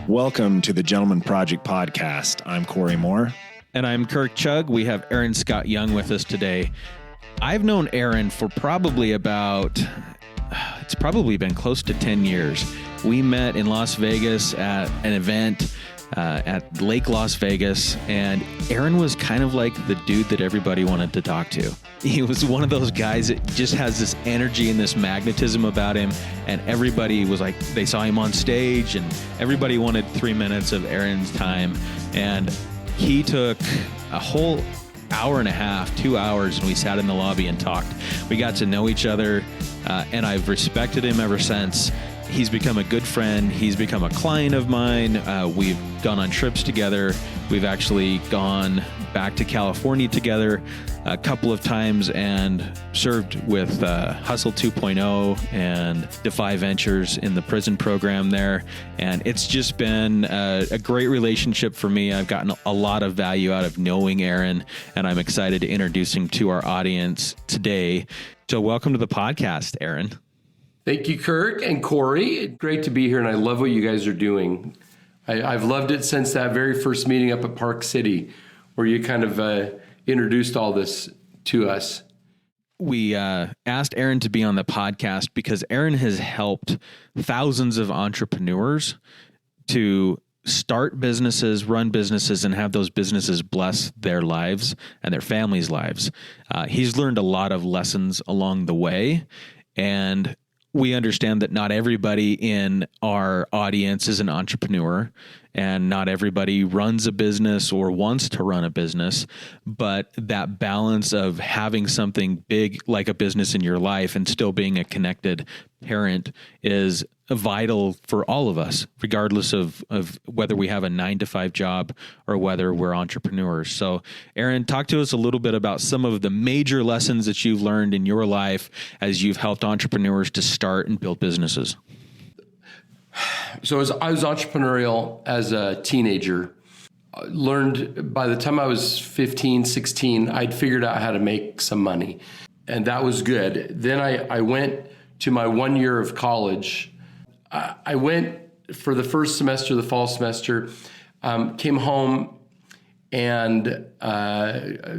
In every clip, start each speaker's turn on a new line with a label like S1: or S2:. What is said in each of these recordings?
S1: Welcome to the Gentleman Project Podcast. I'm Cory Moore.
S2: And I'm Kirk Chugg. We have Aaron Scott Young with us today. I've known Aaron for probably it's probably been close to 10 years. We met in Las Vegas at an event at Lake Las Vegas, and Aaron was kind of like the dude that everybody wanted to talk to. He was one of those guys that just has this energy and this magnetism about him, and everybody was like, they saw him on stage, and everybody wanted 3 minutes of Aaron's time, and he took a whole hour and a half, 2 hours, and we sat in the lobby and talked. We got to know each other, and I've respected him ever since. He's become a good friend. He's become a client of mine. We've gone on trips together. We've actually gone back to California together a couple of times and served with Hustle 2.0 and Defy Ventures in the prison program there. And it's just been a great relationship for me. I've gotten a lot of value out of knowing Aaron, and I'm excited to introduce him to our audience today. So welcome to the podcast, Aaron.
S3: Thank you, Kirk and Cory. Great to be here, and I love what you guys are doing. I've loved it since that very first meeting up at Park City, where you kind of introduced all this to us.
S2: We asked Aaron to be on the podcast because Aaron has helped thousands of entrepreneurs to start businesses, run businesses, and have those businesses bless their lives and their families' lives. He's learned a lot of lessons along the way, and we understand that not everybody in our audience is an entrepreneur, and not everybody runs a business or wants to run a business, but that balance of having something big like a business in your life and still being a connected parent is vital for all of us, regardless of whether we have a 9-to-5 job or whether we're entrepreneurs. So, Aaron, talk to us a little bit about some of the major lessons that you've learned in your life as you've helped entrepreneurs to start and build businesses.
S3: So I was entrepreneurial as a teenager. Learned by the time I was 15, 16, I'd figured out how to make some money, and that was good. Then I went to my 1 year of college. I went for the first semester, the fall semester, came home and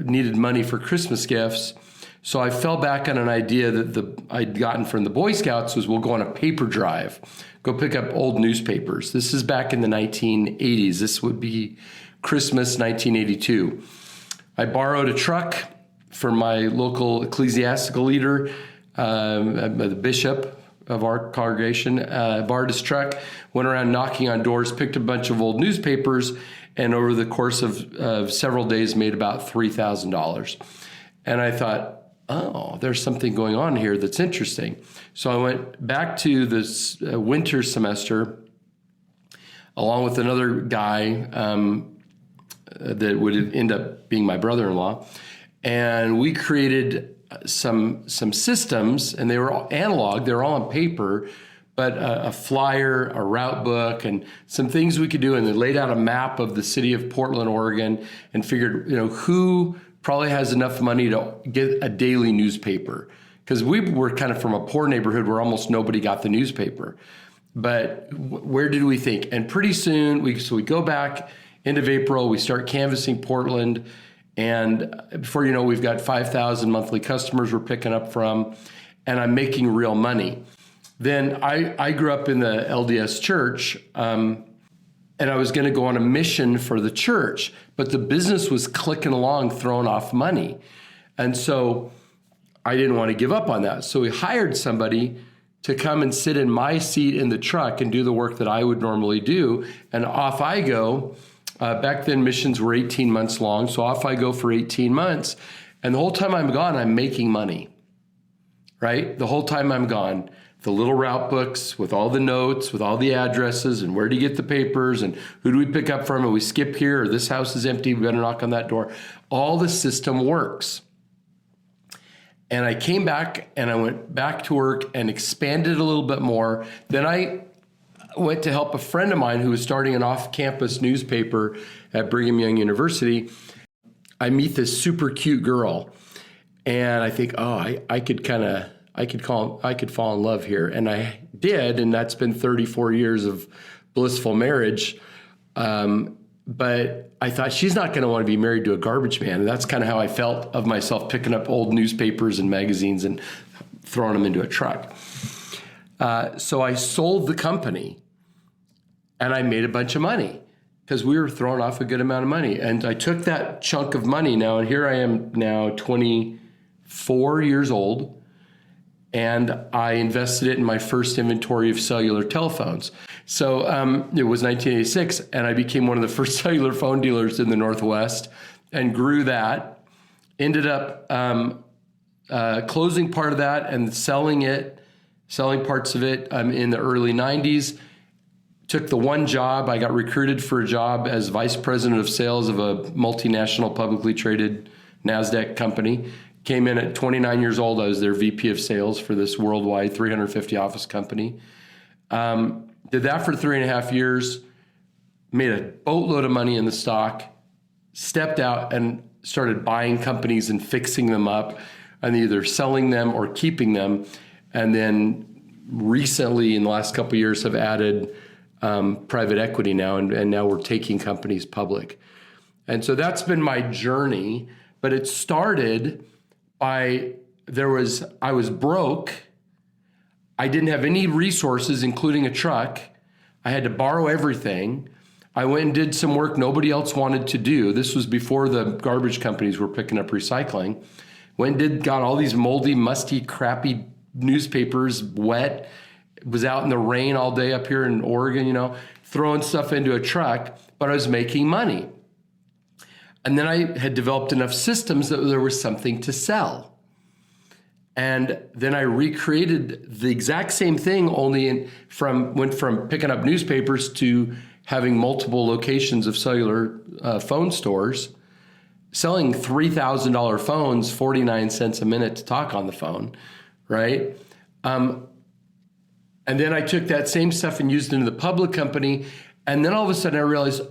S3: needed money for Christmas gifts. So I fell back on an idea that I'd gotten from the Boy Scouts was we'll go on a paper drive, go pick up old newspapers. This is back in the 1980s. This would be Christmas 1982. I borrowed a truck from my local ecclesiastical leader, the bishop of our congregation, borrowed his truck, went around knocking on doors, picked a bunch of old newspapers, and over the course of several days made about $3,000. And I thought, oh, there's something going on here that's interesting. So I went back to this winter semester along with another guy that would end up being my brother-in-law, and we created some systems, and they were all analog. They were all on paper, but a flyer, a route book, and some things we could do. And they laid out a map of the city of Portland, Oregon, and figured, who probably has enough money to get a daily newspaper. Because we were kind of from a poor neighborhood where almost nobody got the newspaper. But where did we think? And pretty soon, we go back, end of April, we start canvassing Portland. And before you know, we've got 5,000 monthly customers we're picking up from, and I'm making real money. Then I grew up in the LDS church, and I was going to go on a mission for the church, but the business was clicking along, throwing off money. And so I didn't want to give up on that. So we hired somebody to come and sit in my seat in the truck and do the work that I would normally do. And off I go. Back then, missions were 18 months long, so off I go for 18 months. And the whole time I'm gone, I'm making money, right? The whole time I'm gone. The little route books with all the notes, with all the addresses, and where do you get the papers, and who do we pick up from, and we skip here, or this house is empty, we better knock on that door. All the system works. And I came back, and I went back to work and expanded a little bit more. Then I went to help a friend of mine who was starting an off-campus newspaper at Brigham Young University. I meet this super cute girl, and I think, I could fall in love here. And I did, and that's been 34 years of blissful marriage. But I thought she's not going to want to be married to a garbage man. And that's kind of how I felt of myself, picking up old newspapers and magazines and throwing them into a truck. So I sold the company and I made a bunch of money because we were throwing off a good amount of money. And I took that chunk of money now, and here I am now 24 years old. And I invested it in my first inventory of cellular telephones. So it was 1986, and I became one of the first cellular phone dealers in the Northwest and grew that. Ended up closing part of that and selling parts of it in the early 90s. Took the one job. I got recruited for a job as vice president of sales of a multinational publicly traded NASDAQ company. Came in at 29 years old. I was their VP of sales for this worldwide 350 office company. Did that for 3.5 years, made a boatload of money in the stock, stepped out and started buying companies and fixing them up and either selling them or keeping them. And then recently in the last couple of years have added private equity now, and now we're taking companies public. And so that's been my journey, but it started I was broke. I didn't have any resources, including a truck. I had to borrow everything. I went and did some work nobody else wanted to do. This was before the garbage companies were picking up recycling. Got all these moldy, musty, crappy newspapers wet. Was out in the rain all day up here in Oregon, throwing stuff into a truck, but I was making money. And then I had developed enough systems that there was something to sell. And then I recreated the exact same thing, only went from picking up newspapers to having multiple locations of cellular phone stores, selling $3,000 phones, 49 cents a minute to talk on the phone, right? And then I took that same stuff and used it in the public company. And then all of a sudden I realized,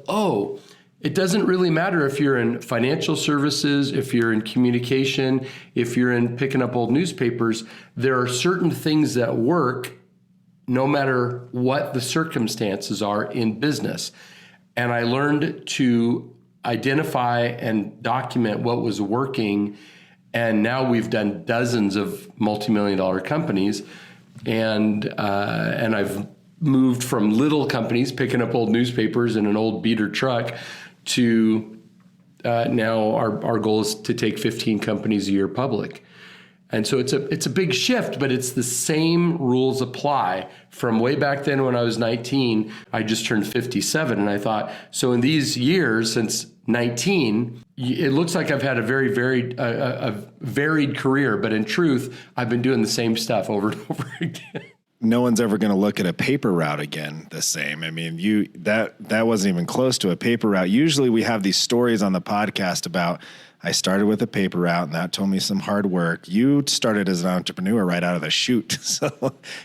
S3: it doesn't really matter if you're in financial services, if you're in communication, if you're in picking up old newspapers. There are certain things that work no matter what the circumstances are in business. And I learned to identify and document what was working. And now we've done dozens of multi-million-dollar companies. And I've moved from little companies picking up old newspapers in an old beater truck to now our goal is to take 15 companies a year public. And so it's a big shift, but it's the same rules apply. From way back then when I was 19, I just turned 57. And I thought, so in these years since 19, it looks like I've had a very varied career, but in truth, I've been doing the same stuff over and over again.
S1: No one's ever going to look at a paper route again the same. I mean, that wasn't even close to a paper route. Usually we have these stories on the podcast about, I started with a paper route and that told me some hard work. You started as an entrepreneur right out of the chute. So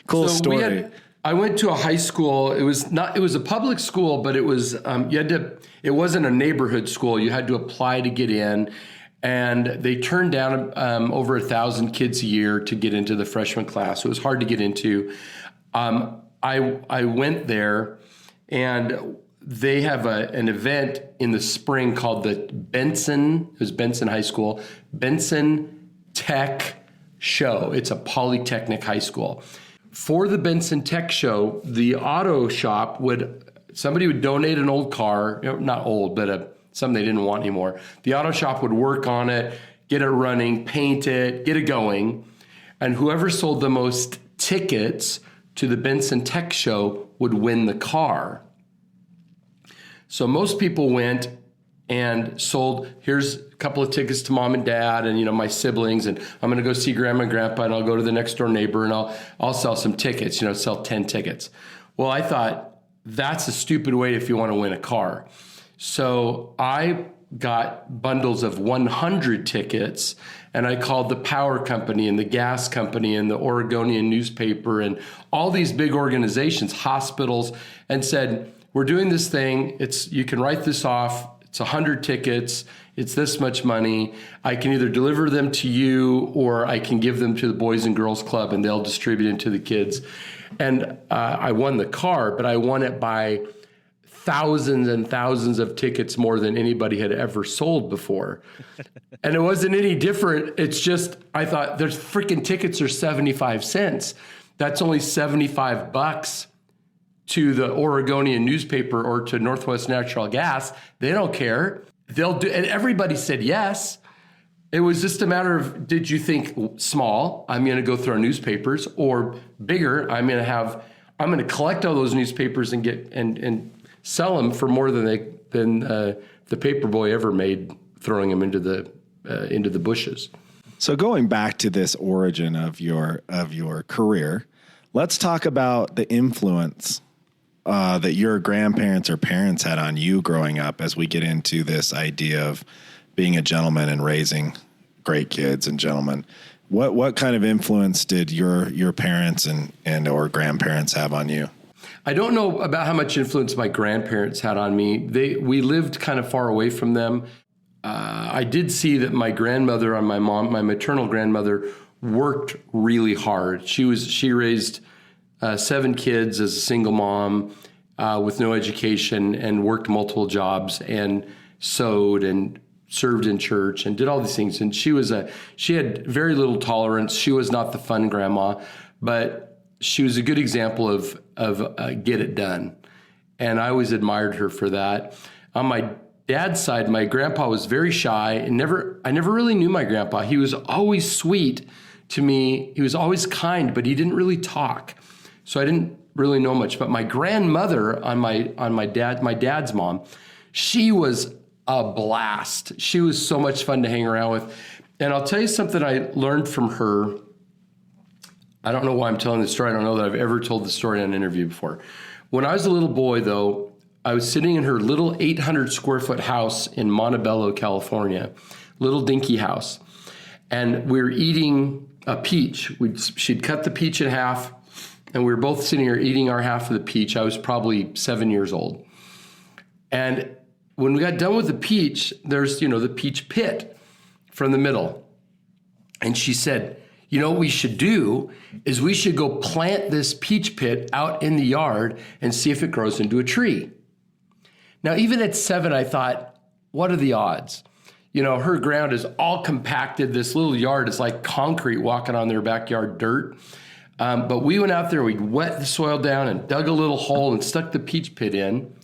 S1: cool story.
S3: I went to a high school. It was a public school, but it was, it wasn't a neighborhood school. You had to apply to get in. And they turned down over 1,000 kids a year to get into the freshman class. So it was hard to get into. I went there, and they have an event in the spring called the Benson High School, Benson Tech Show. It's a polytechnic high school. For the Benson Tech Show, the auto shop somebody would donate an old car, not old, but something they didn't want anymore. The auto shop would work on it, get it running, paint it, get it going. And whoever sold the most tickets to the Benson Tech Show would win the car. So most people went and sold, here's a couple of tickets to mom and dad and, my siblings, and I'm going to go see grandma and grandpa, and I'll go to the next door neighbor and I'll sell some tickets, sell 10 tickets. Well, I thought that's a stupid way if you want to win a car. So I got bundles of 100 tickets, and I called the power company and the gas company and the Oregonian newspaper and all these big organizations, hospitals, and said, we're doing this thing. You can write this off. It's 100 tickets. It's this much money. I can either deliver them to you or I can give them to the Boys and Girls Club and they'll distribute it to the kids. And I won the car, but I won it by thousands and thousands of tickets more than anybody had ever sold before. And it wasn't any different. It's just, I thought their freaking tickets are 75 cents. That's only $75 to the Oregonian newspaper or to Northwest Natural Gas. They don't care. They'll do, and everybody said yes. It was just a matter of, did you think small, I'm going to go through our newspapers, or bigger, I'm going to collect all those newspapers and get and sell them for more than the paper boy ever made throwing them into the bushes.
S1: So going back to this origin of your career, let's talk about the influence that your grandparents or parents had on you growing up as we get into this idea of being a gentleman and raising great kids and gentlemen. What kind of influence did your parents and or grandparents have on you?
S3: I don't know about how much influence my grandparents had on me. We lived kind of far away from them. I did see that my grandmother on my maternal grandmother, worked really hard. She raised 7 kids as a single mom with no education and worked multiple jobs and sewed and served in church and did all these things. And she had very little tolerance. She was not the fun grandma, but she was a good example of get it done. And I always admired her for that. On my dad's side, my grandpa was very shy and I never really knew my grandpa. He was always sweet to me. He was always kind, but he didn't really talk. So I didn't really know much. But my grandmother on my dad's mom, she was a blast. She was so much fun to hang around with. And I'll tell you something I learned from her. I don't know why I'm telling this story. I don't know that I've ever told the story on an interview before. When I was a little boy, though, I was sitting in her little 800 square foot house in Montebello, California, little dinky house. And we were eating a peach. She'd cut the peach in half, and we were both sitting here eating our half of the peach. I was probably 7 years old. And when we got done with the peach, there's, the peach pit from the middle. And she said, what we should do is we should go plant this peach pit out in the yard and see if it grows into a tree. Now, even at 7, I thought, what are the odds? Her ground is all compacted. This little yard is like concrete walking on their backyard dirt. But we went out there, we wet the soil down and dug a little hole and stuck the peach pit in.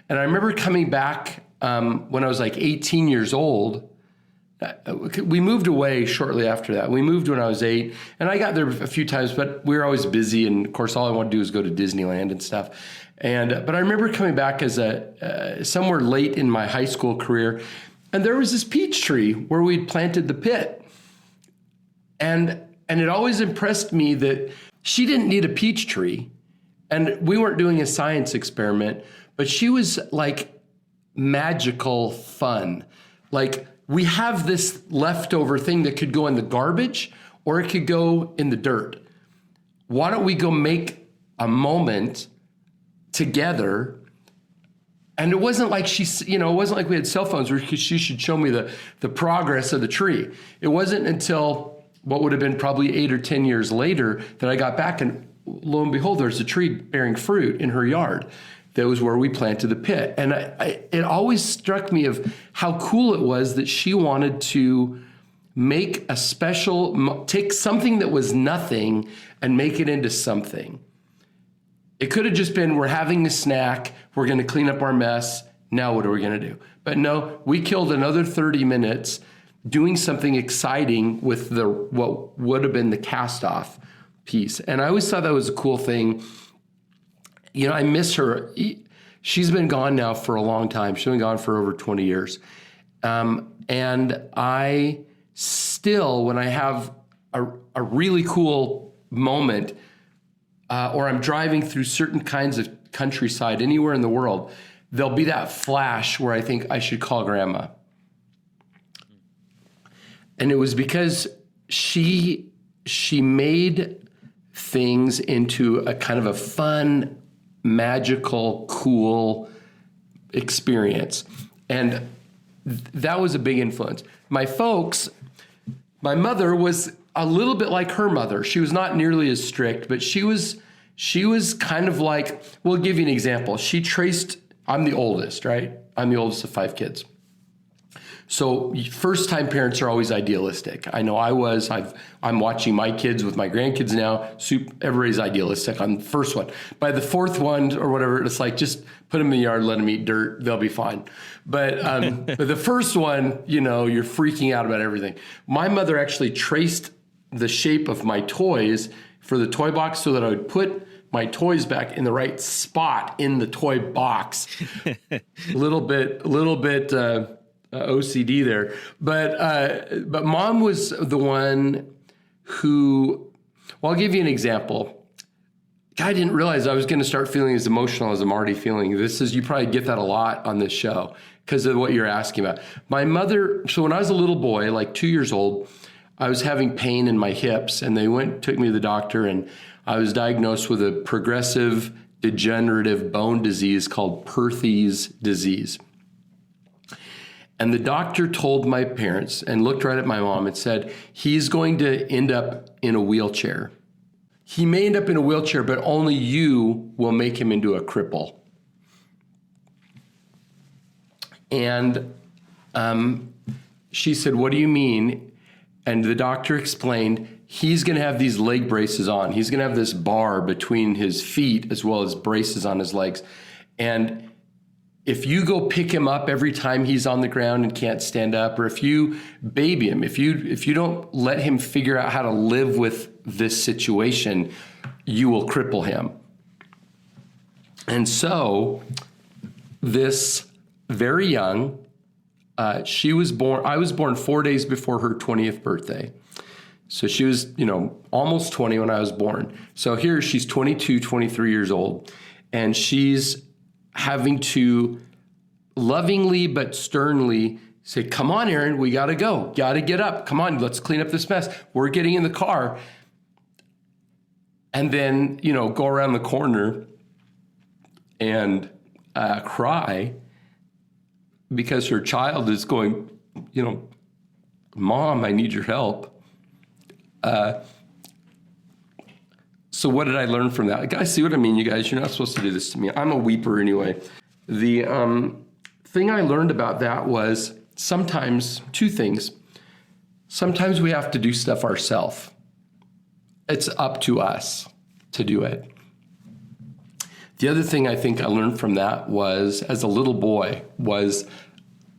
S3: And I remember coming back when I was like 18 years old. We moved away shortly after that. We moved when I was 8, and I got there a few times, but we were always busy. And of course, all I wanted to do was go to Disneyland and stuff. But I remember coming back as somewhere late in my high school career, and there was this peach tree where we'd planted the pit. And it always impressed me that she didn't need a peach tree, and we weren't doing a science experiment, but she was like magical fun. Like, we have this leftover thing that could go in the garbage or it could go in the dirt. Why don't we go make a moment together? And it wasn't like it wasn't like we had cell phones where she should show me the progress of the tree. It wasn't until what would have been probably 8 or 10 years later that I got back, and lo and behold, there's a tree bearing fruit in her yard. That was where we planted the pit. And it always struck me of how cool it was that she wanted to make take something that was nothing and make it into something. It could have just been, we're having a snack, we're going to clean up our mess, now what are we going to do? But no, we killed another 30 minutes doing something exciting with what would have been the cast-off piece. And I always thought that was a cool thing. I miss her. She's been gone now for a long time. She's been gone for over 20 years. And I still, when I have a really cool moment, or I'm driving through certain kinds of countryside anywhere in the world, there'll be that flash where I think I should call Grandma. And it was because she made things into a kind of a fun, magical, cool experience. And that was a big influence. My mother was a little bit like her mother. She was not nearly as strict, but she was kind of like, we'll give you an example. I'm the oldest, right? I'm the oldest of 5 kids. So first-time parents are always idealistic. I know I was. I'm watching my kids with my grandkids now. Everybody's idealistic on the first one. By the 4th one or whatever, it's like, just put them in the yard, let them eat dirt. They'll be fine. But but the first one, you're freaking out about everything. My mother actually traced the shape of my toys for the toy box so that I would put my toys back in the right spot in the toy box. A little bit OCD there, but Mom was the one who. Well, I'll give you an example. I didn't realize I was going to start feeling as emotional as I'm already feeling. You probably get that a lot on this show because of what you're asking about. My mother. So when I was a little boy, like 2 years old, I was having pain in my hips, and they took me to the doctor, and I was diagnosed with a progressive degenerative bone disease called Perthes disease. And the doctor told my parents and looked right at my mom and said, he's going to end up in a wheelchair. He may end up in a wheelchair, but only you will make him into a cripple. And she said, what do you mean? And the doctor explained, he's going to have these leg braces on. He's going to have this bar between his feet as well as braces on his legs. And if you go pick him up every time he's on the ground and can't stand up, or if you baby him, if you don't let him figure out how to live with this situation, you will cripple him. And so this very young, I was born 4 days before her 20th birthday. So she was, almost 20 when I was born. So here she's 22, 23 years old, and she's having to lovingly but sternly say, come on, Aaron, we got to go. Got to get up. Come on, let's clean up this mess. We're getting in the car. And then, go around the corner and cry because her child is going, Mom, I need your help. So what did I learn from that? Guys, see what I mean, you guys? You're not supposed to do this to me. I'm a weeper anyway. The thing I learned about that was sometimes 2 things. Sometimes we have to do stuff ourselves. It's up to us to do it. The other thing I think I learned from that was, as a little boy, was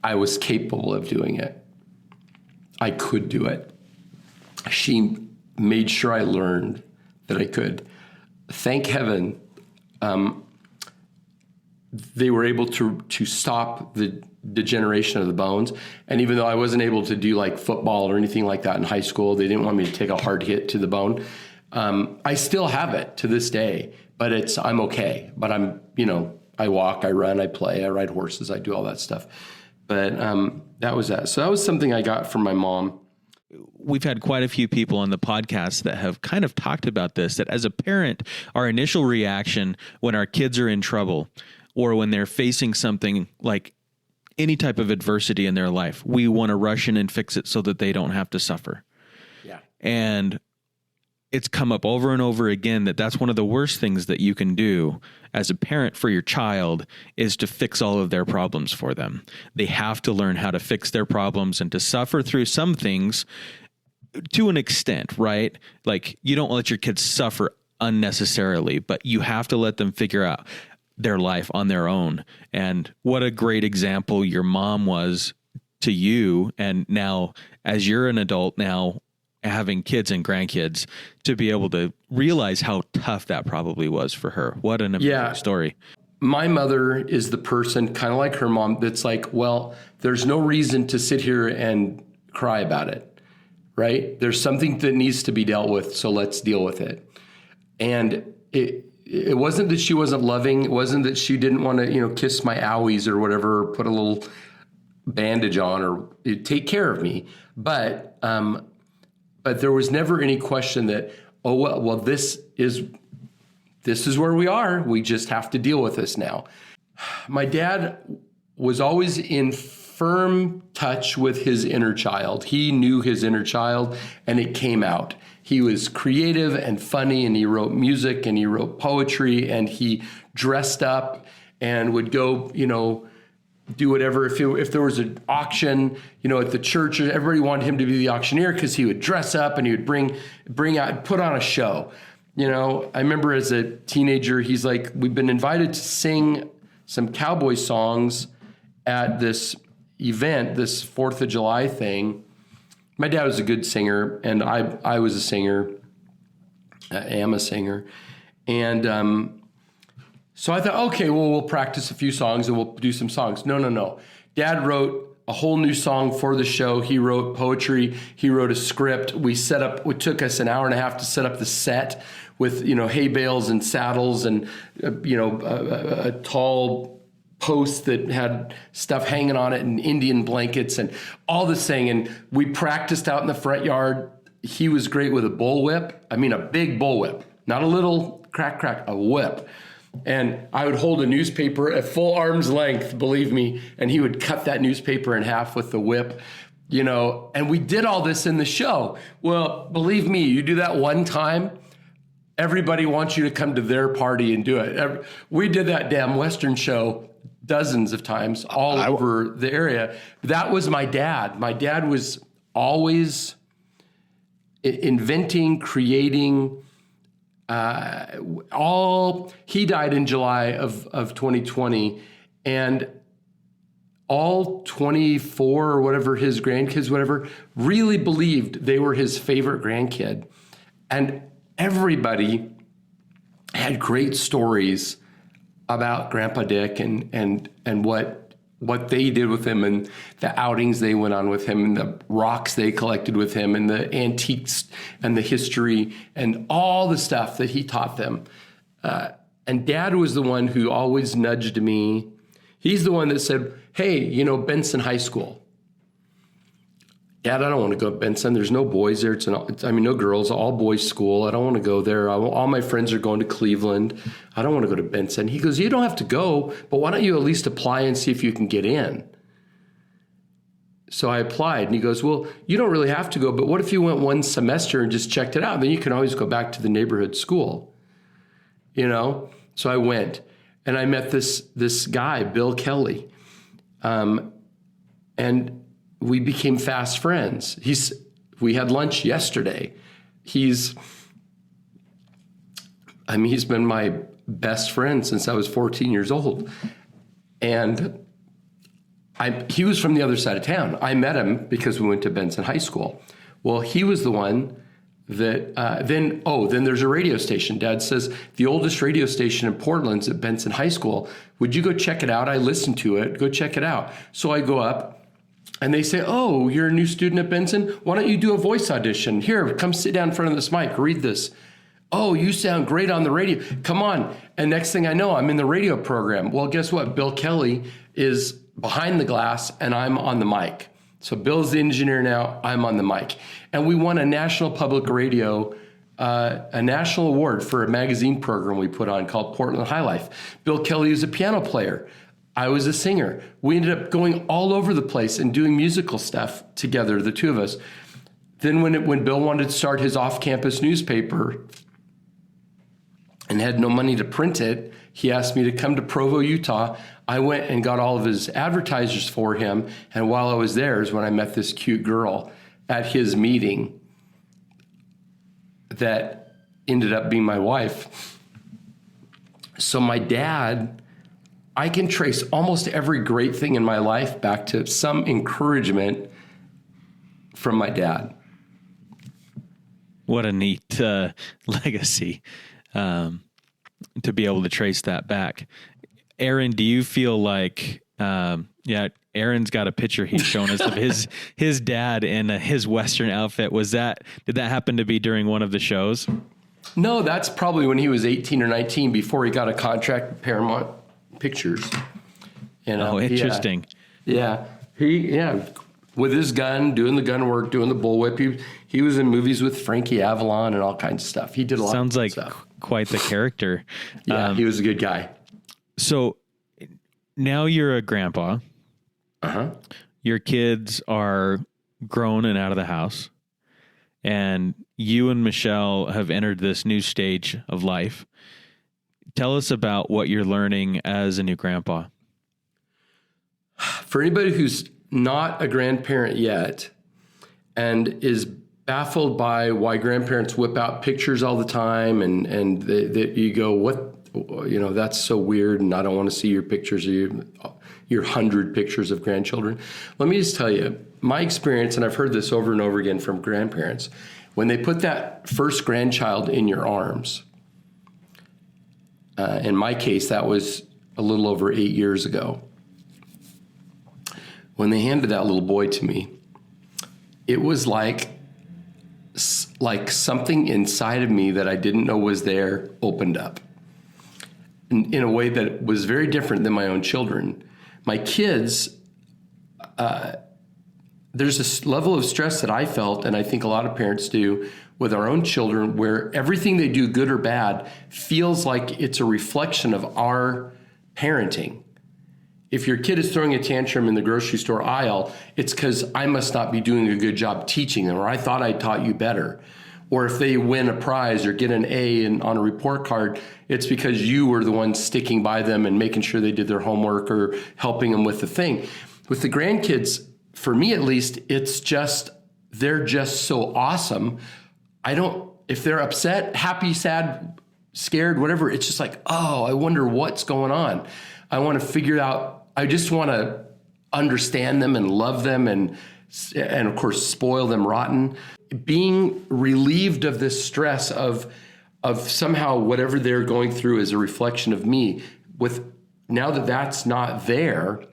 S3: I was capable of doing it. I could do it. She made sure I learned that I could. Thank heaven, they were able to stop the degeneration of the bones. And even though I wasn't able to do like football or anything like that in high school, they didn't want me to take a hard hit to the bone. I still have it to this day, but I'm okay. But I walk, I run, I play, I ride horses, I do all that stuff. But that was that. So that was something I got from my mom.
S2: We've had quite a few people on the podcast that have kind of talked about this, that as a parent, our initial reaction when our kids are in trouble or when they're facing something like any type of adversity in their life, we want to rush in and fix it so that they don't have to suffer.
S3: Yeah.
S2: And it's come up over and over again that that's one of the worst things that you can do as a parent for your child is to fix all of their problems for them. They have to learn how to fix their problems and to suffer through some things to an extent, right? Like, you don't let your kids suffer unnecessarily, but you have to let them figure out their life on their own. And what a great example your mom was to you. And now, as you're an adult now, having kids and grandkids, to be able to realize how tough that probably was for her. What an amazing story.
S3: My mother is the person, kind of like her mom, that's like, well, there's no reason to sit here and cry about it, right? There's something that needs to be dealt with, so let's deal with it. And it wasn't that she wasn't loving. It wasn't that she didn't want to, kiss my owies or whatever, or put a little bandage on or take care of me. But there was never any question that, oh, well, this is where we are. We just have to deal with this now. My dad was always in firm touch with his inner child. He knew his inner child, and it came out. He was creative and funny, and he wrote music, and he wrote poetry, and he dressed up and would go, do whatever. If there was an auction, at the church, everybody wanted him to be the auctioneer because he would dress up and he would bring out, put on a show. I remember as a teenager, he's like, we've been invited to sing some cowboy songs at this event, this 4th of July thing. My dad was a good singer, and I was a singer. I am a singer. And so I thought, okay, well, we'll practice a few songs and we'll do some songs. No. Dad wrote a whole new song for the show. He wrote poetry. He wrote a script. It took us an hour and a half to set up the set with, hay bales and saddles and, a tall post that had stuff hanging on it and Indian blankets and all this thing. And we practiced out in the front yard. He was great with a bullwhip. I mean, a big bullwhip, not a little crack, a whip. And I would hold a newspaper at full arm's length, believe me, and he would cut that newspaper in half with the whip, and we did all this in the show. Well, believe me, you do that one time, everybody wants you to come to their party and do it. We did that damn Western show dozens of times all over the area. That was my dad. My dad was always inventing, creating. He died in July of 2020, and all 24 or whatever his grandkids, really believed they were his favorite grandkid. And everybody had great stories about Grandpa Dick and what they did with him and the outings they went on with him and the rocks they collected with him and the antiques and the history and all the stuff that he taught them. And Dad was the one who always nudged me. He's the one that said, hey, Benson High School. Dad, I don't want to go to Benson. There's no boys there. No girls, all boys school. I don't want to go there. All my friends are going to Cleveland. I don't want to go to Benson. He goes, you don't have to go, but why don't you at least apply and see if you can get in? So I applied, and he goes, well, you don't really have to go, but what if you went one semester and just checked it out? Then you can always go back to the neighborhood school, So I went, and I met this guy, Bill Kelly, and we became fast friends. We had lunch yesterday. He's been my best friend since I was 14 years old. And he was from the other side of town. I met him because we went to Benson High School. Well, he was the one that, then there's a radio station. Dad says, the oldest radio station in Portland's at Benson High School. Would you go check it out? I listened to it. Go check it out. So I go up. And they say, oh, you're a new student at Benson? Why don't you do a voice audition? Here, come sit down in front of this mic, read this. Oh, you sound great on the radio. Come on. And next thing I know, I'm in the radio program. Well, guess what? Bill Kelly is behind the glass and I'm on the mic. So Bill's the engineer now, I'm on the mic. And we won a national public radio, a national award for a magazine program we put on called Portland High Life. Bill Kelly is a piano player. I was a singer. We ended up going all over the place and doing musical stuff together, the two of us. Then when Bill wanted to start his off-campus newspaper and had no money to print it, he asked me to come to Provo, Utah. I went and got all of his advertisers for him. And while I was there is when I met this cute girl at his meeting that ended up being my wife. So my dad, I can trace almost every great thing in my life back to some encouragement from my dad.
S2: What a neat legacy to be able to trace that back. Aaron, do you feel like, Aaron's got a picture he's shown us of his dad in his Western outfit. Did that happen to be during one of the shows?
S3: No, that's probably when he was 18 or 19 before he got a contract with Paramount Pictures.
S2: Oh, interesting.
S3: Yeah. With his gun, doing the gun work, doing the bullwhip. He was in movies with Frankie Avalon and all kinds of stuff. He did a lot
S2: Sounds
S3: of
S2: like
S3: stuff.
S2: Quite the character.
S3: Yeah, he was a good guy.
S2: So now you're a grandpa.
S3: Uh-huh.
S2: your kids are grown and out of the house, and you and Michelle have entered this new stage of life. Tell us about what you're learning as a new grandpa.
S3: For anybody who's not a grandparent yet and is baffled by why grandparents whip out pictures all the time and you go, what, that's so weird, and I don't want to see your pictures of your 100 pictures of grandchildren. Let me just tell you, my experience, and I've heard this over and over again from grandparents, when they put that first grandchild in your arms, in my case, that was a little over 8 years ago. When they handed that little boy to me, it was like something inside of me that I didn't know was there opened up in a way that was very different than my own children. My kids, there's this level of stress that I felt, and I think a lot of parents do, with our own children, where everything they do, good or bad, feels like it's a reflection of our parenting. If your kid is throwing a tantrum in the grocery store aisle, it's because I must not be doing a good job teaching them, or I thought I taught you better. Or if they win a prize or get an A on a report card, it's because you were the one sticking by them and making sure they did their homework or helping them with the thing. With the grandkids, for me at least, it's just, they're just so awesome. If they're upset, happy, sad, scared, whatever, it's just like, oh, I wonder what's going on. I want to figure out, I just want to understand them and love them and of course, spoil them rotten. Being relieved of this stress of somehow whatever they're going through is a reflection of me. Now that that's not there,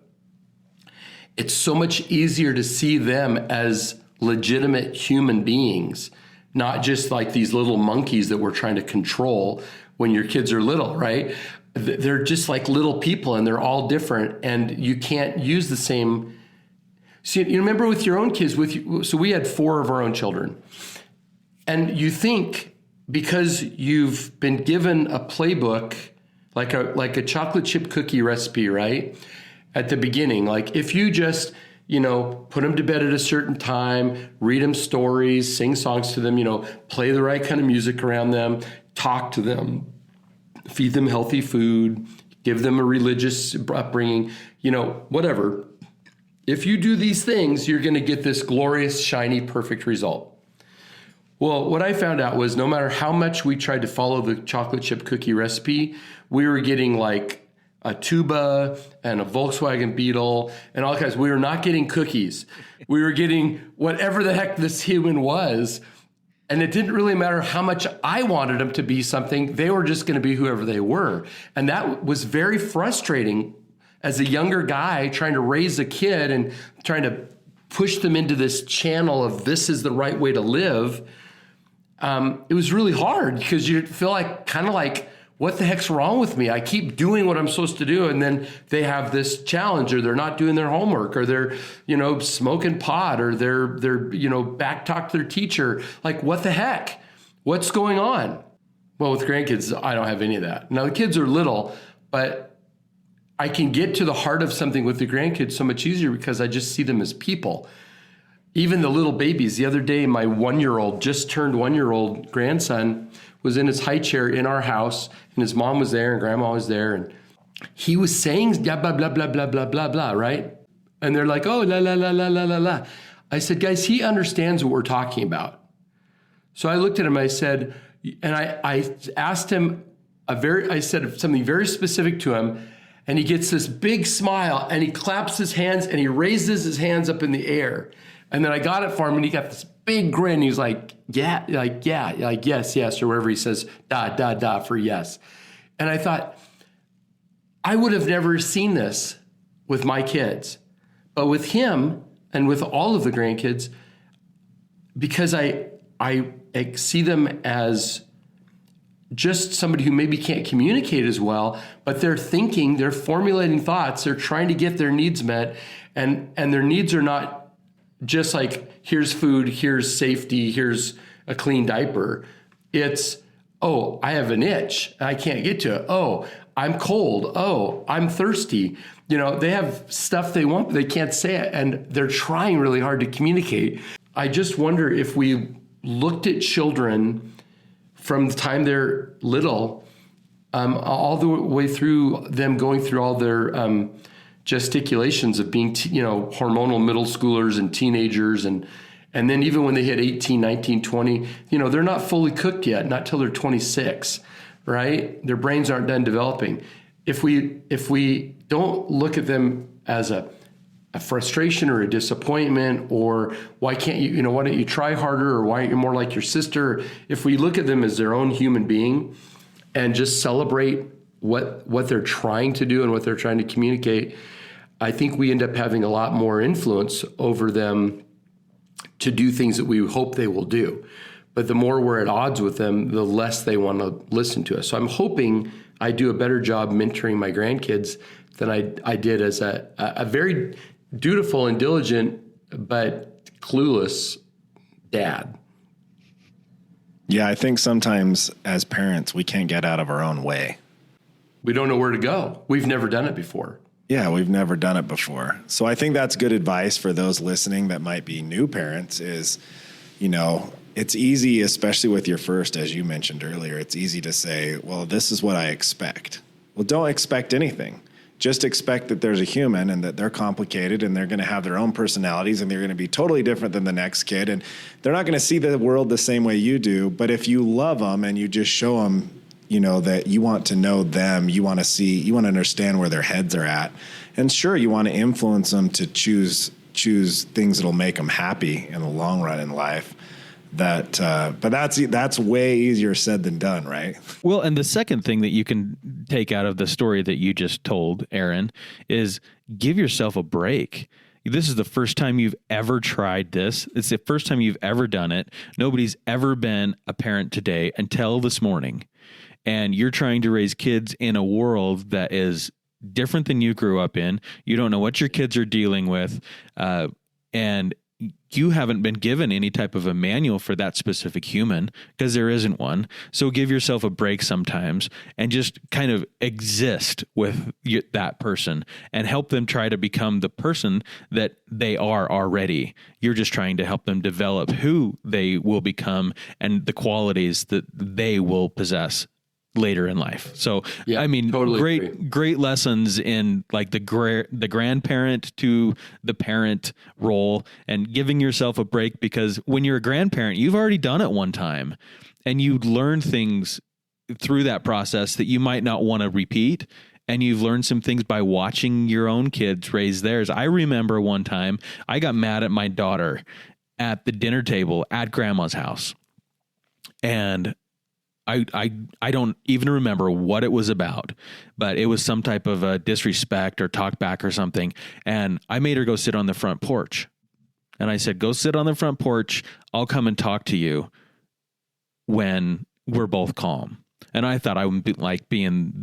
S3: it's so much easier to see them as legitimate human beings, not just like these little monkeys that we're trying to control when your kids are little, right? They're just like little people, and they're all different, and you can't use the same. See, you remember with your own kids, so we had 4 of our own children, and you think because you've been given a playbook, like a chocolate chip cookie recipe, right? At the beginning, like if you just, put them to bed at a certain time, read them stories, sing songs to them, play the right kind of music around them, talk to them, feed them healthy food, give them a religious upbringing, whatever. If you do these things, you're going to get this glorious, shiny, perfect result. Well, what I found out was no matter how much we tried to follow the chocolate chip cookie recipe, we were getting like a tuba and a Volkswagen Beetle and all kinds. We were not getting cookies. We were getting whatever the heck this human was. And it didn't really matter how much I wanted them to be something. They were just going to be whoever they were. And that was very frustrating as a younger guy trying to raise a kid and trying to push them into this channel of this is the right way to live. It was really hard because you feel like kind of like, what the heck's wrong with me? I keep doing what I'm supposed to do, and then they have this challenge, or they're not doing their homework, or they're, smoking pot, or they're backtalk their teacher. Like, what the heck? What's going on? Well, with grandkids, I don't have any of that. Now, the kids are little, but I can get to the heart of something with the grandkids so much easier because I just see them as people. Even the little babies. The other day, my just turned 1-year-old grandson was in his high chair in our house, and his mom was there and grandma was there, and he was saying blah, blah, blah, blah, blah, blah, blah, blah, right? And they're like, oh, la, la, la, la, la, la, la. I said, guys, he understands what we're talking about. So I looked at him, I said, and I asked him I said something very specific to him, and he gets this big smile, and he claps his hands, and he raises his hands up in the air. And then I got it for him, and he got this big grin. He's like, yeah, yes, or whatever he says, da, for yes. And I thought, I would have never seen this with my kids. But with him and with all of the grandkids, because I see them as just somebody who maybe can't communicate as well, but they're thinking, they're formulating thoughts, they're trying to get their needs met, and their needs are not just like, here's food, here's safety, here's a clean diaper. It's, oh, I have an itch, I can't get to it. Oh, I'm cold. Oh, I'm thirsty. You know, they have stuff they want, but they can't say it. And they're trying really hard to communicate. I just wonder if we looked at children from the time they're little, all the way through them going through all their gesticulations of being, hormonal middle schoolers and teenagers. And then even when they hit 18, 19, 20, they're not fully cooked yet, not till they're 26, right? Their brains aren't done developing. If we don't look at them as a frustration or a disappointment, or why can't you, why don't you try harder, or why aren't you more like your sister? If we look at them as their own human being and just celebrate what they're trying to do and what they're trying to communicate, I think we end up having a lot more influence over them to do things that we hope they will do. But the more we're at odds with them, the less they want to listen to us. So I'm hoping I do a better job mentoring my grandkids than I did as a very dutiful and diligent but clueless dad.
S1: Yeah, I think sometimes as parents, we can't get out of our own way.
S3: We don't know where to go. We've never done it before.
S1: Yeah, we've never done it before. So I think that's good advice for those listening that might be new parents is, it's easy, especially with your first, as you mentioned earlier, it's easy to say, well, this is what I expect. Well, don't expect anything. Just expect that there's a human and that they're complicated and they're going to have their own personalities and they're going to be totally different than the next kid. And they're not going to see the world the same way you do. But if you love them and you just show them, that you want to know them, you want to understand where their heads are at. And sure, you want to influence them to choose things that'll make them happy in the long run in life. But that's way easier said than done, right?
S2: Well, and the second thing that you can take out of the story that you just told, Aaron, is give yourself a break. This is the first time you've ever tried this. It's the first time you've ever done it. Nobody's ever been a parent today until this morning. And you're trying to raise kids in a world that is different than you grew up in. You don't know what your kids are dealing with. And you haven't been given any type of a manual for that specific human because there isn't one. So give yourself a break sometimes and just kind of exist with that person and help them try to become the person that they are already. You're just trying to help them develop who they will become and the qualities that they will possess later in life. So,
S3: yeah,
S2: I mean,
S3: totally
S2: great lessons in like the grandparent to the parent role and giving yourself a break, because when you're a grandparent, you've already done it one time and you learn things through that process that you might not want to repeat. And you've learned some things by watching your own kids raise theirs. I remember one time I got mad at my daughter at the dinner table at grandma's house. And I don't even remember what it was about, but it was some type of disrespect or talk back or something. And I made her go sit on the front porch. And I said, go sit on the front porch. I'll come and talk to you when we're both calm. And I thought I would be like being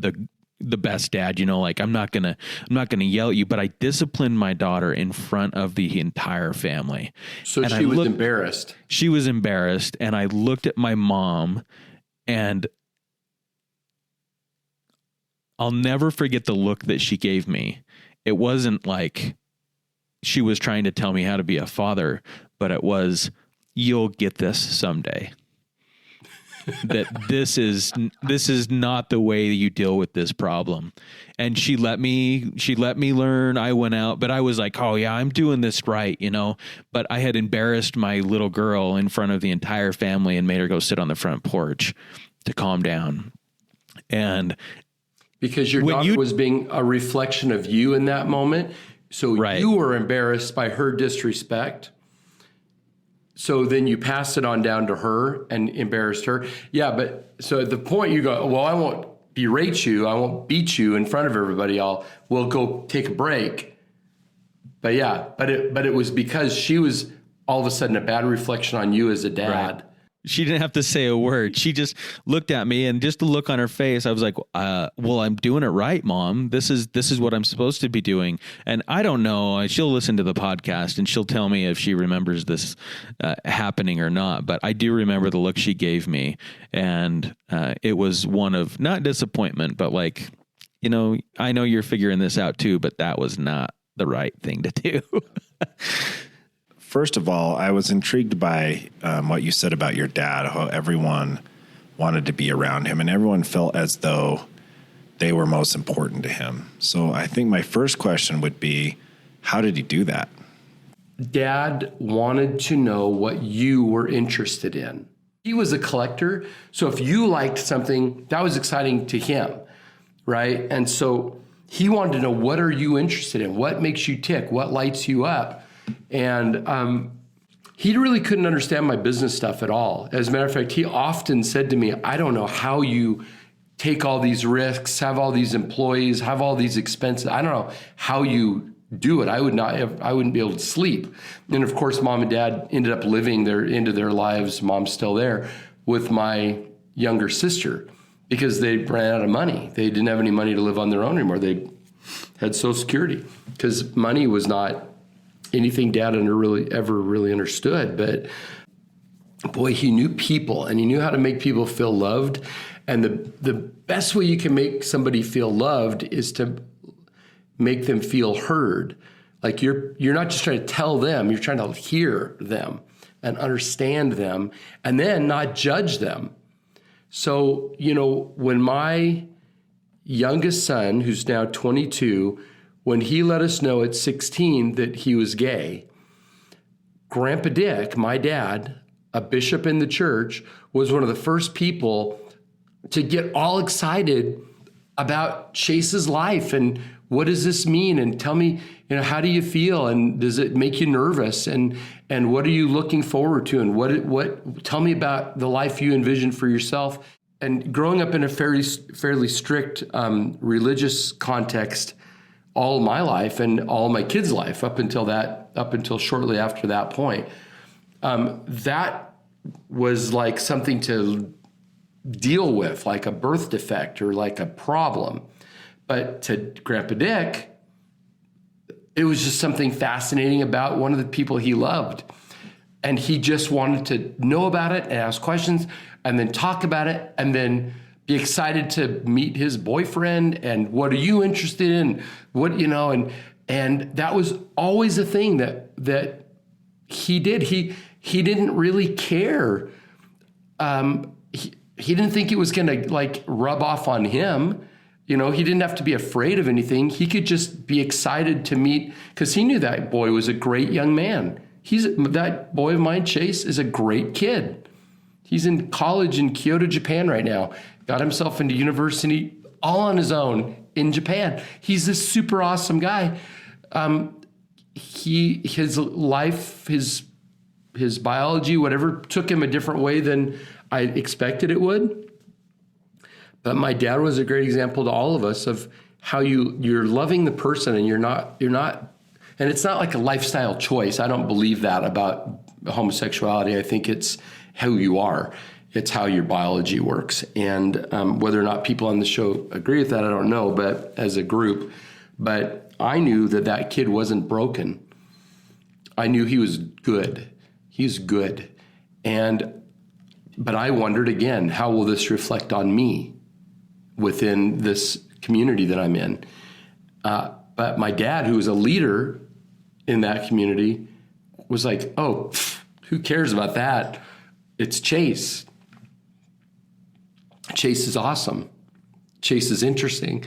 S2: the best dad, like I'm not going to yell at you, but I disciplined my daughter in front of the entire family.
S3: So
S2: and
S3: she was embarrassed.
S2: She was embarrassed. And I looked at my mom. And I'll never forget the look that she gave me. It wasn't like she was trying to tell me how to be a father, but it was, you'll get this someday. That this is not the way you deal with this problem. And she let me learn. I went out, but I was like, oh yeah, I'm doing this right, but I had embarrassed my little girl in front of the entire family and made her go sit on the front porch to calm down. And
S3: because your daughter was being a reflection of you in that moment. So right. You were embarrassed by her disrespect. So then you passed it on down to her and embarrassed her. Yeah, but so at the point you go, well, I won't berate you. I won't beat you in front of everybody. We'll go take a break. But yeah, but it was because she was all of a sudden a bad reflection on you as a dad.
S2: Right. She didn't have to say a word. She just looked at me, and just the look on her face, I was like, well, I'm doing it right, Mom. This is what I'm supposed to be doing. And I don't know. She'll listen to the podcast and she'll tell me if she remembers this happening or not. But I do remember the look she gave me. And it was one of not disappointment, but like, I know you're figuring this out too, but that was not the right thing to do.
S1: First of all, I was intrigued by what you said about your dad, how everyone wanted to be around him and everyone felt as though they were most important to him. So I think my first question would be, how did he do that?
S3: Dad wanted to know what you were interested in. He was a collector, so if you liked something, that was exciting to him, right? And so he wanted to know, what are you interested in? What makes you tick? What lights you up? And he really couldn't understand my business stuff at all. As a matter of fact, he often said to me, I don't know how you take all these risks, have all these employees, have all these expenses. I don't know how you do it. I wouldn't be able to sleep. And of course, mom and dad ended up living into their lives. Mom's still there with my younger sister because they ran out of money. They didn't have any money to live on their own anymore. They had Social Security because money was not anything dad ever really understood. But boy, he knew people and he knew how to make people feel loved. And the best way you can make somebody feel loved is to make them feel heard. Like you're not just trying to tell them, you're trying to hear them and understand them and then not judge them. So, when my youngest son, who's now 22, when he let us know at 16 that he was gay, Grandpa Dick, my dad, a bishop in the church, was one of the first people to get all excited about Chase's life and what does this mean? And tell me, how do you feel? And does it make you nervous? And what are you looking forward to? And what tell me about the life you envision for yourself. And growing up in a fairly strict religious context all my life and all my kids' life up until shortly after that point, that was like something to deal with, like a birth defect or like a problem. But to Grandpa Dick, it was just something fascinating about one of the people he loved. And he just wanted to know about it and ask questions and then talk about it and then be excited to meet his boyfriend and what are you interested in? What, and that was always a thing that he did. He didn't really care. He didn't think it was going to rub off on him. He didn't have to be afraid of anything. He could just be excited to meet because he knew that boy was a great young man. That boy of mine, Chase, is a great kid. He's in college in Kyoto, Japan right now. Got himself into university all on his own in Japan. He's this super awesome guy. His life, his biology, whatever, took him a different way than I expected it would. But my dad was a great example to all of us of how you're loving the person and you're not, and it's not like a lifestyle choice. I don't believe that about homosexuality. I think it's who you are. It's how your biology works. And whether or not people on the show agree with that, I don't know, but as a group. But I knew that kid wasn't broken. I knew he was good. He's good. But I wondered again, how will this reflect on me within this community that I'm in? But my dad, who was a leader in that community, was like, oh, who cares about that? It's Chase. Chase is awesome. Chase is interesting.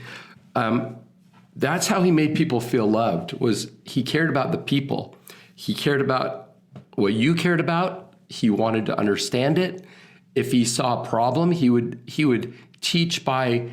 S3: That's how he made people feel loved, was he cared about the people. He cared about what you cared about. He wanted to understand it. If he saw a problem, he would teach by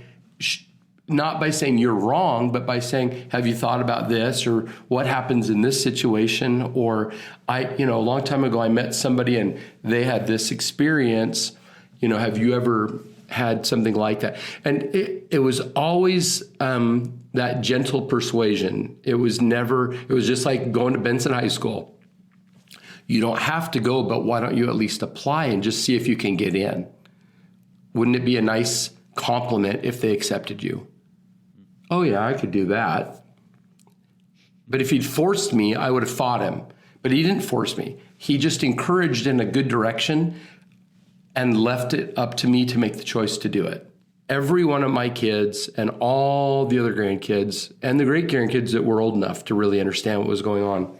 S3: not by saying you're wrong, but by saying, have you thought about this, or what happens in this situation? Or a long time ago I met somebody and they had this experience. Have you ever had something like that? And it was always that gentle persuasion. It was just like going to Benson High School. You don't have to go, but why don't you at least apply and just see if you can get in? Wouldn't it be a nice compliment if they accepted you? Oh yeah, I could do that. But if he'd forced me, I would have fought him. But he didn't force me. He just encouraged in a good direction and left it up to me to make the choice to do it. every one of my kids and all the other grandkids and the great grandkids that were old enough to really understand what was going on,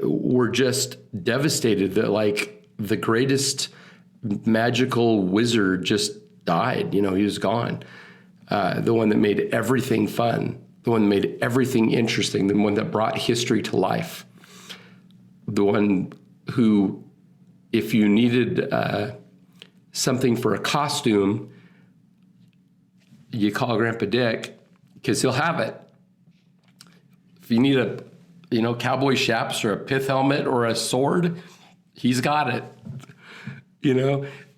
S3: were just devastated that like the greatest magical wizard just died. He was gone. The one that made everything fun, the one that made everything interesting, the one that brought history to life, the one who, if you needed something for a costume, you call Grandpa Dick because he'll have it. If you need a, cowboy chaps or a pith helmet or a sword, he's got it.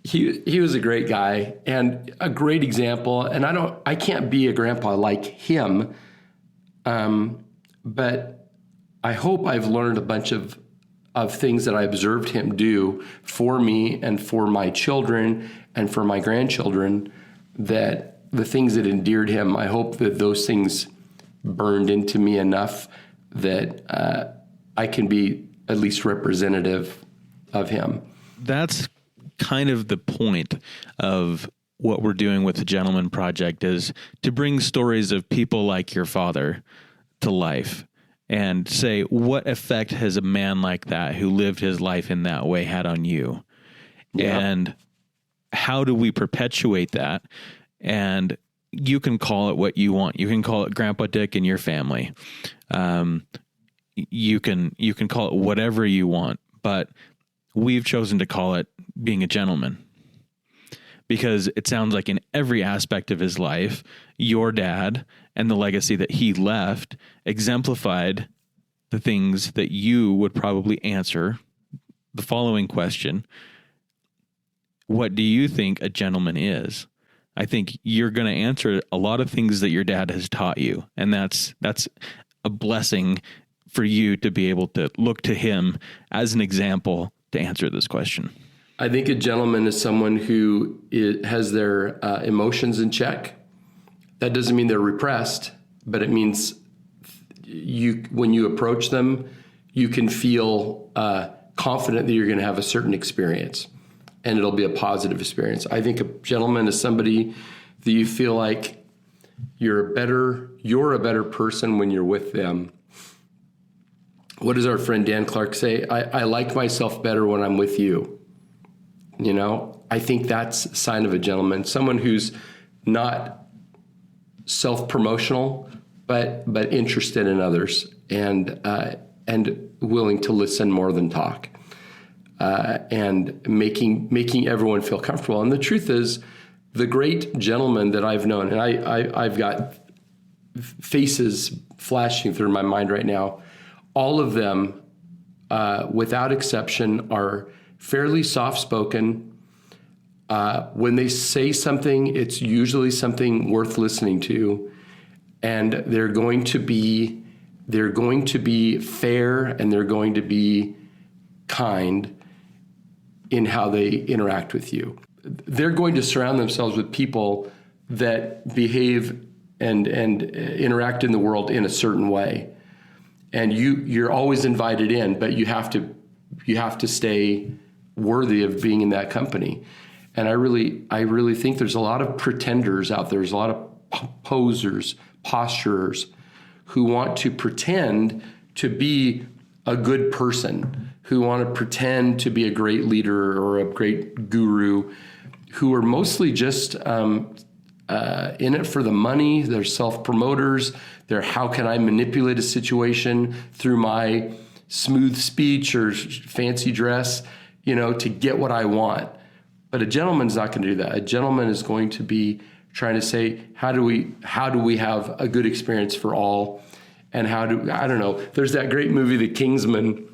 S3: He was a great guy and a great example. And I can't be a grandpa like him. But I hope I've learned a bunch of things that I observed him do for me and for my children and for my grandchildren, that the things that endeared him, I hope that those things burned into me enough that I can be at least representative of him.
S2: That's kind of the point of what we're doing with the Gentleman Project, is to bring stories of people like your father to life and say, what effect has a man like that who lived his life in that way had on you? Yeah. And how do we perpetuate that? And you can call it what you want. You can call it Grandpa Dick and your family. You can call it whatever you want, but we've chosen to call it being a gentleman, because it sounds like in every aspect of his life, your dad and the legacy that he left exemplified the things that you would probably answer the following question: what do you think a gentleman is? I think you're going to answer a lot of things that your dad has taught you. And that's a blessing for you to be able to look to him as an example to answer this question.
S3: I think a gentleman is someone who has their emotions in check. That doesn't mean they're repressed, but it means when you approach them, you can feel confident that you're going to have a certain experience, and it'll be a positive experience. I think a gentleman is somebody that you feel like you're a better person when you're with them. What does our friend Dan Clark say? I like myself better when I'm with you. I think that's a sign of a gentleman, someone who's not self-promotional, but interested in others and willing to listen more than talk, and making everyone feel comfortable. And the truth is, the great gentlemen that I've known, and I've got faces flashing through my mind right now, all of them, without exception, are fairly soft-spoken. When they say something, it's usually something worth listening to, and they're going to be fair, and they're going to be kind in how they interact with you. They're going to surround themselves with people that behave and interact in the world in a certain way. And you're always invited in, but you have to stay worthy of being in that company. And I really think there's a lot of pretenders out there. There's a lot of posers, posturers who want to pretend to be a good person, who want to pretend to be a great leader or a great guru, who are mostly just in it for the money. They're self-promoters. They're, how can I manipulate a situation through my smooth speech or fancy dress, to get what I want. But a gentleman's not going to do that. A gentleman is going to be trying to say, how do we have a good experience for all? And I don't know. There's that great movie, The Kingsman.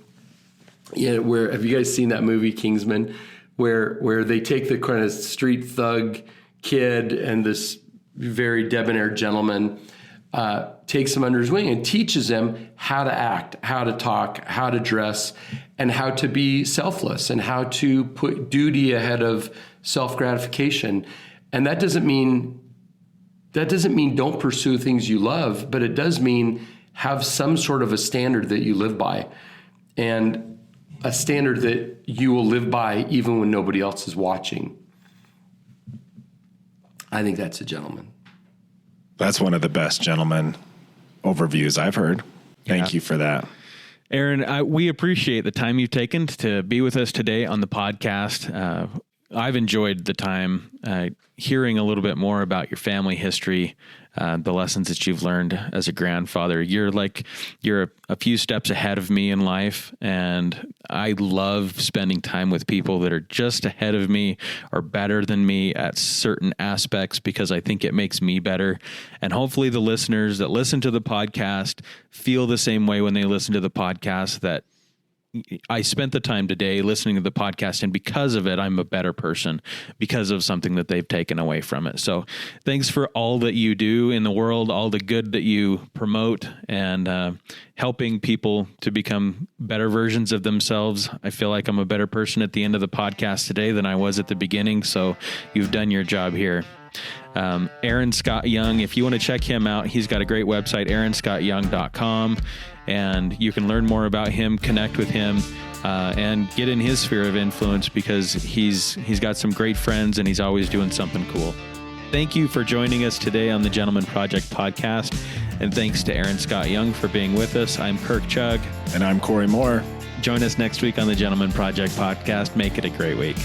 S3: Where, have you guys seen that movie, Kingsman? Where they take the kind of street thug kid and this very debonair gentleman, takes him under his wing and teaches him how to act, how to talk, how to dress, and how to be selfless, and how to put duty ahead of self-gratification. And that doesn't mean don't pursue things you love, but it does mean have some sort of a standard that you live by, and a standard that you will live by even when nobody else is watching. I think that's a gentleman.
S1: That's one of the best gentleman overviews I've heard. Thank you for that.
S2: Aaron, we appreciate the time you've taken to be with us today on the podcast. I've enjoyed the time hearing a little bit more about your family history, the lessons that you've learned as a grandfather. You're a few steps ahead of me in life, and I love spending time with people that are just ahead of me or better than me at certain aspects, because I think it makes me better. And hopefully the listeners that listen to the podcast feel the same way when they listen to the podcast, that I spent the time today listening to the podcast, and because of it, I'm a better person because of something that they've taken away from it. So thanks for all that you do in the world, all the good that you promote, and helping people to become better versions of themselves. I feel like I'm a better person at the end of the podcast today than I was at the beginning. So you've done your job here. Aaron Scott Young, if you want to check him out, he's got a great website, aaronscottyoung.com, and you can learn more about him, connect with him, and get in his sphere of influence, because he's got some great friends and he's always doing something cool. Thank you for joining us today on the Gentleman Project podcast, and thanks to Aaron Scott Young for being with us. I'm Kirk Chugg.
S1: And I'm Cory Moore.
S2: Join us next week on the Gentleman Project podcast. Make it a great week.